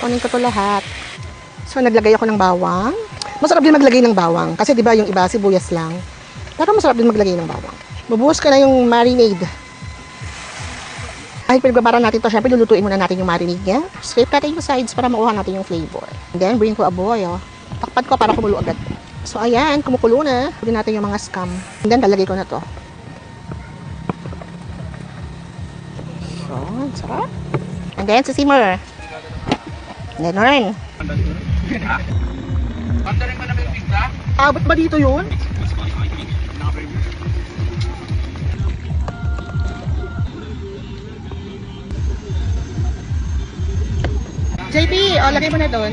kunin ko to lahat. So, naglagay ako ng bawang. Masarap din maglagay ng bawang. Kasi, di ba, yung iba, sibuyas lang. Pero masarap din maglagay ng bawang. Bubuhos ka na yung marinade. Ay, pinagbabara natin to. Siyempre, lulutuin muna natin yung marinade niya. Scrape natin yung sides para makuha natin yung flavor. And then, bring ko a boil. Takpan ko para kumulo agad. So, ayan, kumukulo na. Pwede natin yung mga scam. And then, lalagay ko na to. So, sarap. And then, sisimmer. Ganon. Pandarin mo na yung pizza? Abot ba dito yun? JP, lagay mo na doon.